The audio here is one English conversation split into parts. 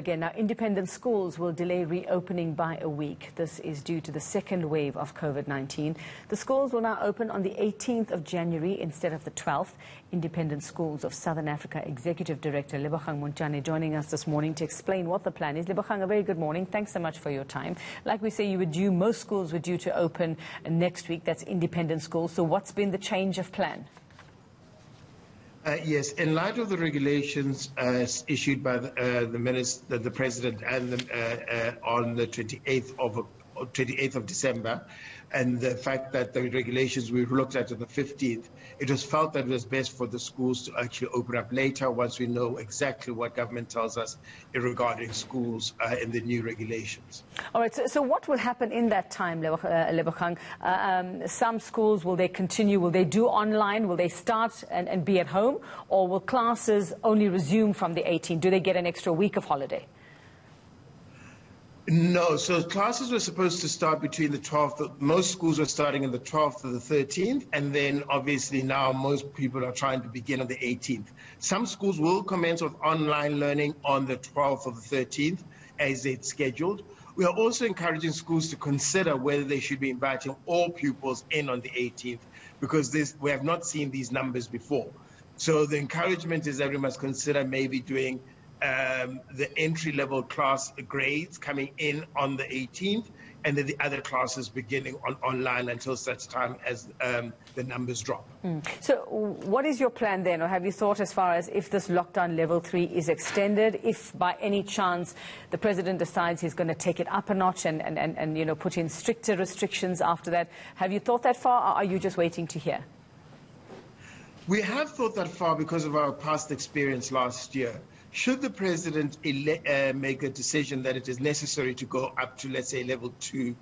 again. Now, independent schools will delay reopening by a week. This is due to the second wave of COVID-19. The schools will now open on the 18th of January instead of the 12th. Independent Schools of Southern Africa Executive Director Lebogang Montjane joining us this morning to explain what the plan is. Lebogang, a very good morning. Thanks so much for your time. Like we say, most schools were due to open next week. That's independent schools. So what's been the change of plan? Yes, in light of the regulations issued by the President and on the 28th of December, and the fact that the regulations we looked at on the 15th, it was felt that it was best for the schools to actually open up later once we know exactly what government tells us regarding schools in the new regulations. All right, so what will happen in that time, Lebogang? Some schools, will they continue, will they do online, will they start and be at home, or will classes only resume from the 18th? Do they get an extra week of holiday? No, so classes were supposed to start between the 12th. Most schools were starting on the 12th to the 13th, and then obviously now most people are trying to begin on the 18th. Some schools will commence with online learning on the 12th or the 13th as it's scheduled. We are also encouraging schools to consider whether they should be inviting all pupils in on the 18th, because we have not seen these numbers before. So the encouragement is that we must consider maybe doing the entry-level class grades coming in on the 18th, and then the other classes beginning online until such time as the numbers drop. So what is your plan then, or have you thought as far as if this lockdown level 3 is extended, if by any chance the President decides he's going to take it up a notch and you know, put in stricter restrictions after that? Have you thought that far, or are you just waiting to hear? We have thought that far because of our past experience last year. Should the President make a decision that it is necessary to go up to, let's say, level 2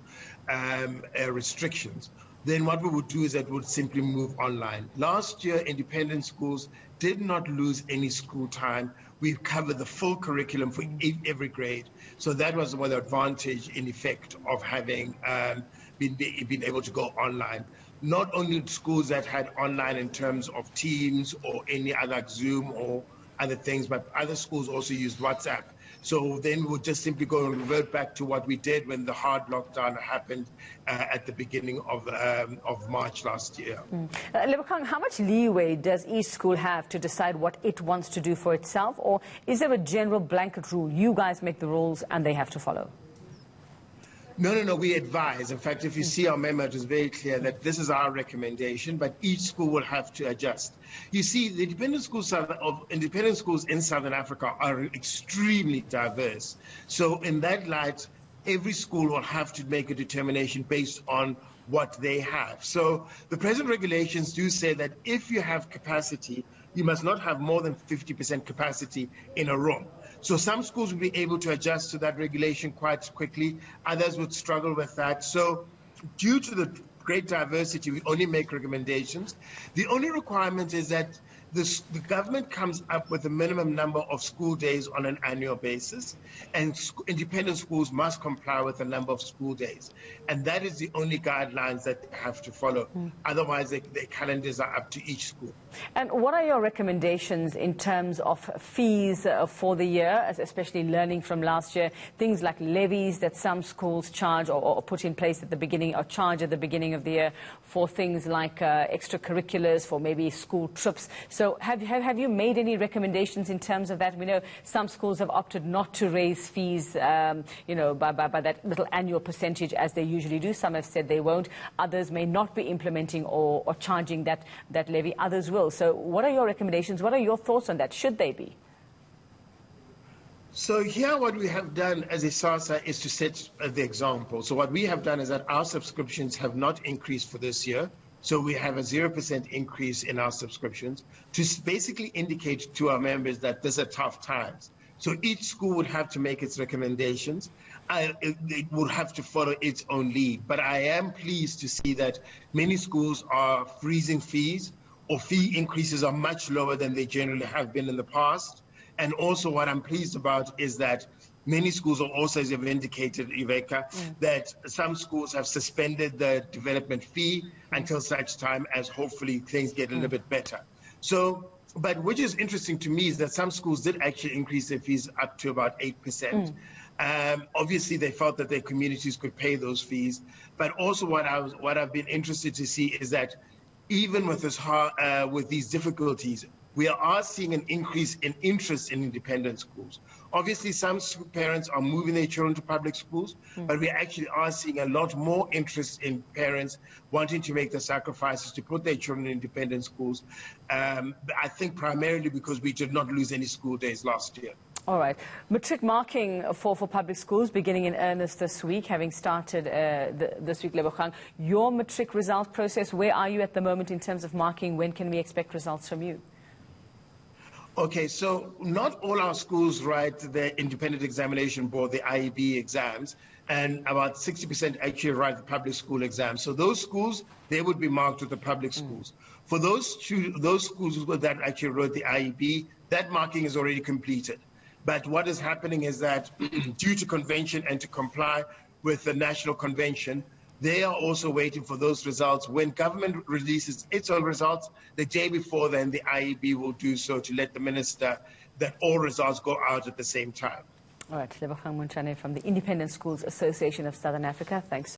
restrictions, then what we would do is that we would simply move online. Last year, independent schools did not lose any school time. We've covered the full curriculum for every grade. So that was one advantage, in effect, of having been able to go online. Not only schools that had online in terms of Teams or any other like Zoom or other things, but other schools also used WhatsApp. So then we'll just simply go and revert back to what we did when the hard lockdown happened at the beginning of March last year. Lebogang, how much leeway does each school have to decide what it wants to do for itself, or is there a general blanket rule? You guys make the rules and they have to follow? No, we advise. In fact, if you see our memo, it is very clear that this is our recommendation, but each school will have to adjust. You see, the independent schools in Southern Africa are extremely diverse. So in that light, every school will have to make a determination based on what they have. So the present regulations do say that if you have capacity, you must not have more than 50% capacity in a room. So some schools will be able to adjust to that regulation quite quickly. Others would struggle with that. So due to the great diversity, we only make recommendations. The only requirement is that the government comes up with a minimum number of school days on an annual basis, and independent schools must comply with the number of school days. And that is the only guidelines that they have to follow. Otherwise, their calendars are up to each school. And what are your recommendations in terms of fees for the year, especially learning from last year? Things like levies that some schools charge or put in place at the beginning, or charge at the beginning of the year for things like extracurriculars, for maybe school trips. So have you made any recommendations in terms of that? We know some schools have opted not to raise fees, you know, by that little annual percentage as they usually do. Some have said they won't. Others may not be implementing or charging that levy. Others will. So what are your recommendations? What are your thoughts on that? Should they be? So here what we have done as a SASA is to set the example. So what we have done is that our subscriptions have not increased for this year. So we have a 0% increase in our subscriptions to basically indicate to our members that these are tough times. So each school would have to make its recommendations. It would have to follow its own lead. But I am pleased to see that many schools are freezing fees, or fee increases are much lower than they generally have been in the past. And also what I'm pleased about is that many schools are also, as you've indicated, Iveka, that some schools have suspended the development fee until such time as hopefully things get a little bit better. So But which is interesting to me is that some schools did actually increase their fees up to about 8%. Obviously, they felt that their communities could pay those fees. But also what I've been interested to see is that even with with these difficulties, we are seeing an increase in interest in independent schools. Obviously, some parents are moving their children to public schools, but we actually are seeing a lot more interest in parents wanting to make the sacrifices to put their children in independent schools. I think primarily because we did not lose any school days last year. All right. Matric marking for public schools beginning in earnest this week, having started this week, Lebogang. Your matric result process, where are you at the moment in terms of marking? When can we expect results from you? Okay, so not all our schools write the independent examination board, the IEB exams, and about 60% actually write the public school exams. So those schools, they would be marked with the public schools. For those schools that actually wrote the IEB, that marking is already completed. But what is happening is that due to convention and to comply with the national convention, they are also waiting for those results. When government releases its own results, the day before then, the IEB will do so to let the minister that all results go out at the same time. All right, Lebogang Montjane from the Independent Schools Association of Southern Africa. Thanks.